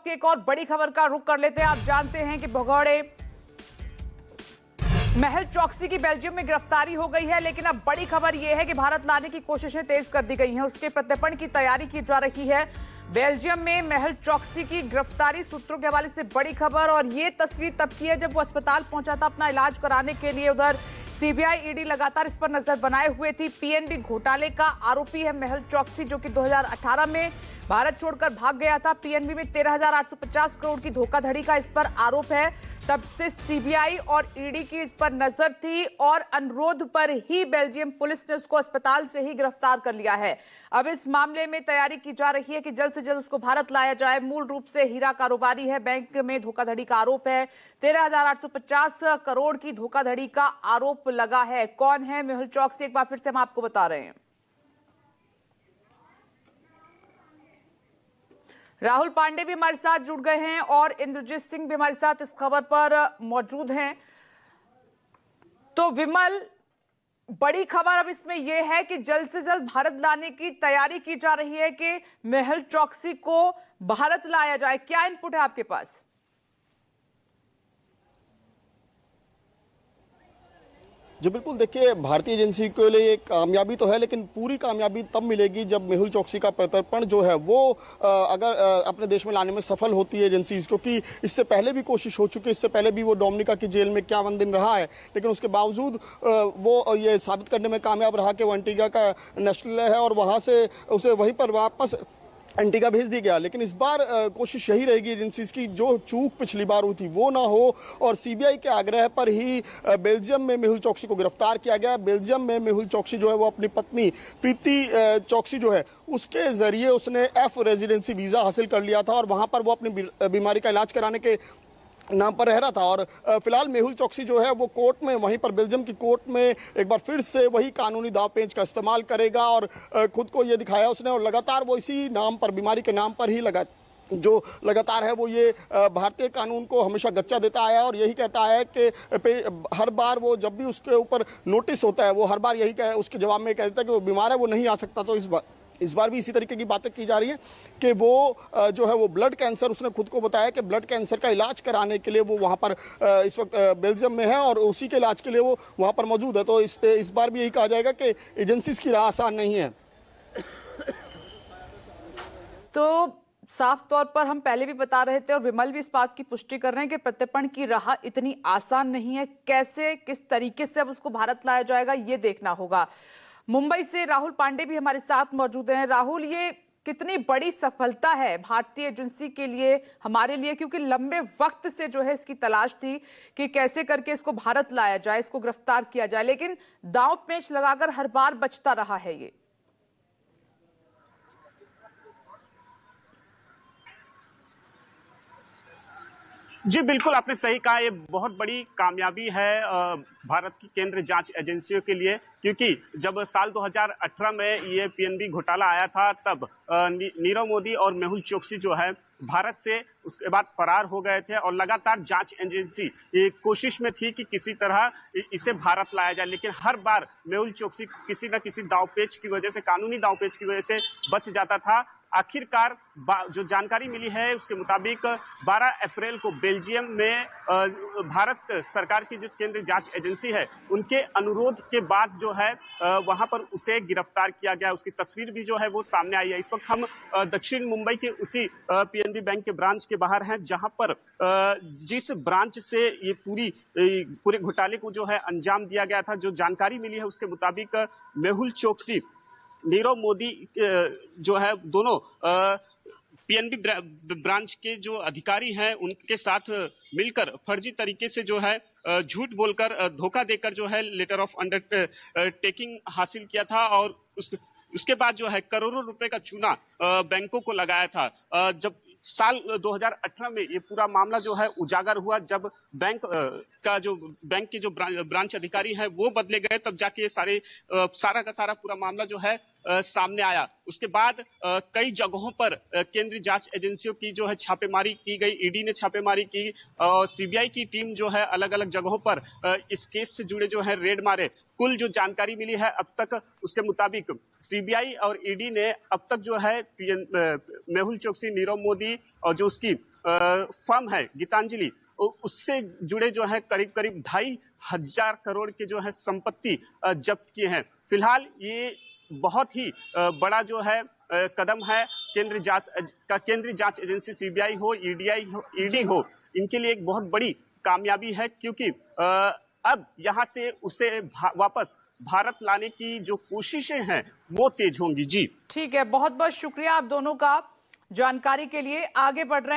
की एक और बड़ी खबर का रुख कर लेते हैं। आप जानते हैं कि भगौड़े मेहुल चोकसी की बेल्जियम में गिरफ्तारी हो गई है, लेकिन अब बड़ी खबर यह है कि भारत लाने की कोशिशें तेज कर दी गई हैं। उसके प्रत्यर्पण की तैयारी की जा रही है। बेल्जियम में मेहुल चोकसी की गिरफ्तारी सूत्रों के हवाले से बड़ी खबर, और ये तस्वीर तब की है जब वो अस्पताल पहुंचा था अपना इलाज कराने के लिए। उधर सीबीआई ईडी लगातार इस पर नजर बनाए हुए थी। पीएनबी घोटाले का आरोपी है मेहुल चोकसी, जो कि 2018 में भारत छोड़कर भाग गया था। पीएनबी में 13,850 करोड़ की धोखाधड़ी का इस पर आरोप है। तब से सीबीआई और ईडी की इस पर नजर थी, और अनुरोध पर ही बेल्जियम पुलिस ने उसको अस्पताल से ही गिरफ्तार कर लिया है। अब इस मामले में तैयारी की जा रही है कि जल्द से जल्द उसको भारत लाया जाए। मूल रूप से हीरा कारोबारी है, बैंक में धोखाधड़ी का आरोप है। 13,850 करोड़ की धोखाधड़ी का आरोप लगा है। कौन है मेहुल चोकसी, एक बार फिर से हम आपको बता रहे हैं। राहुल पांडे भी हमारे साथ जुड़ गए हैं और इंद्रजीत सिंह भी हमारे साथ इस खबर पर मौजूद हैं। तो विमल, बड़ी खबर अब इसमें यह है कि जल्द से जल्द भारत लाने की तैयारी की जा रही है कि मेहुल चोकसी को भारत लाया जाए। क्या इनपुट है आपके पास? जी बिल्कुल, देखिए भारतीय एजेंसी के लिए कामयाबी तो है, लेकिन पूरी कामयाबी तब मिलेगी जब मेहुल चोकसी का प्रत्यर्पण जो है वो अगर अपने देश में लाने में सफल होती है एजेंसीज, क्योंकि इससे पहले भी कोशिश हो चुकी है। इससे पहले भी वो डोमिनिका की जेल में 51 दिन रहा है, लेकिन उसके बावजूद वो ये साबित करने में कामयाब रहा कि वो एंटीगा का नेशनल है और वहाँ से उसे वहीं पर वापस एंटीगा भेज दिया गया। लेकिन इस बार कोशिश यही रहेगी एजेंसीज की, जो चूक पिछली बार हुई थी वो ना हो, और सीबीआई के आग्रह पर ही बेल्जियम में मेहुल चोकसी को गिरफ्तार किया गया। बेल्जियम में मेहुल चोकसी जो है वो अपनी पत्नी प्रीति चोकसी जो है उसके जरिए उसने एफ रेजिडेंसी वीज़ा हासिल कर लिया था, और वहाँ पर वो अपनी बीमारी का इलाज कराने के नाम पर रह रहा था। और फिलहाल मेहुल चोकसी जो है वो कोर्ट में, वहीं पर बेल्जियम की कोर्ट में एक बार फिर से वही कानूनी दाव पेंच का इस्तेमाल करेगा, और खुद को ये दिखाया उसने, और लगातार वो इसी नाम पर, बीमारी के नाम पर ही जो लगातार है वो ये भारतीय कानून को हमेशा गच्चा देता आया, और यही कहता है कि हर बार वो जब भी उसके ऊपर नोटिस होता है वो हर बार यही उसके जवाब में कहता है कि वो बीमार है, वो नहीं आ सकता। तो इस बार भी इसी तरीके की बातें की जा रही हैं कि वो जो है वो ब्लड कैंसर, उसने खुद को बताया कि ब्लड कैंसर का इलाज कराने के लिए वो वहाँ पर इस वक्त बेल्जियम में है, और उसी के इलाज के लिए वो वहाँ पर मौजूद है। तो इस बार भी यही कहा जाएगा कि एजेंसीज की राह आसान नहीं है। तो साफ तौर पर हम पहले भी बता रहे थे और विमल भी इस बात की पुष्टि कर रहे हैं कि प्रत्यर्पण की राह इतनी आसान नहीं है। कैसे, किस तरीके से अब उसको भारत लाया जाएगा, ये देखना होगा। मुंबई से राहुल पांडे भी हमारे साथ मौजूद हैं। राहुल, ये कितनी बड़ी सफलता है भारतीय एजेंसी के लिए, हमारे लिए, क्योंकि लंबे वक्त से जो है इसकी तलाश थी कि कैसे करके इसको भारत लाया जाए, इसको गिरफ्तार किया जाए, लेकिन दांव पेच लगाकर हर बार बचता रहा है ये। जी बिल्कुल, आपने सही कहा। ये बहुत बड़ी कामयाबी है भारत की केंद्र जांच एजेंसियों के लिए, क्योंकि जब साल 2018 में ये पीएनबी घोटाला आया था, तब नीरव मोदी और मेहुल चोकसी जो है भारत से उसके बाद फरार हो गए थे, और लगातार जांच एजेंसी कोशिश में थी कि किसी तरह इसे भारत लाया जाए, लेकिन हर बार मेहुल चोकसी किसी न किसी दांवपेच की वजह से, कानूनी दांवपेच की वजह से बच जाता था। आखिरकार जो जानकारी मिली है उसके मुताबिक 12 अप्रैल को बेल्जियम में भारत सरकार की जो केंद्रीय जांच एजेंसी है उनके अनुरोध के बाद जो है वहां पर उसे गिरफ्तार किया गया। उसकी तस्वीर भी जो है वो सामने आई है। इस वक्त हम दक्षिण मुंबई के उसी पीएनबी बैंक के ब्रांच के बाहर हैं, जहां पर जिस ब्रांच से ये पूरे घोटाले को जो है अंजाम दिया गया था, जो जानकारी मिली है उसके मुताबिक मेहुल चोकसी, नीरव मोदी जो है दोनों पीएनबी ब्रांच के जो अधिकारी हैं उनके साथ मिलकर फर्जी तरीके से जो है झूठ बोलकर, धोखा देकर जो है लेटर ऑफ अंडरटेकिंग हासिल किया था, और उसके बाद जो है करोड़ों रुपए का चूना बैंकों को लगाया था। जब साल 2018 में ये पूरा मामला जो है उजागर हुआ, जब बैंक के जो ब्रांच अधिकारी हैं वो बदले गए, तब जाके ये सारा का सारा पूरा मामला जो है सामने आया। उसके बाद कई जगहों पर केंद्रीय जांच एजेंसियों की जो है छापेमारी की गई, ईडी ने छापेमारी की और सीबीआई की टीम जो है अलग अलग जगहों पर इस केस से जुड़े जो है रेड मारे। कुल जो जानकारी मिली है अब तक, उसके मुताबिक सीबीआई और ईडी ने अब तक जो है मेहुल चोकसी, नीरव मोदी और जो उसकी फर्म है गीतांजलि, उससे जुड़े जो है करीब करीब 2,500 करोड़ के जो है संपत्ति जब्त किए हैं। फिलहाल ये बहुत ही बड़ा जो है कदम है केंद्रीय जांच एजेंसी सीबीआई हो, ईडी हो, इनके लिए एक बहुत बड़ी कामयाबी है, क्योंकि अब यहां से उसे वापस भारत लाने की जो कोशिशें हैं वो तेज होंगी। जी ठीक है, बहुत बहुत शुक्रिया आप दोनों का जानकारी के लिए। आगे बढ़ रहे हैं।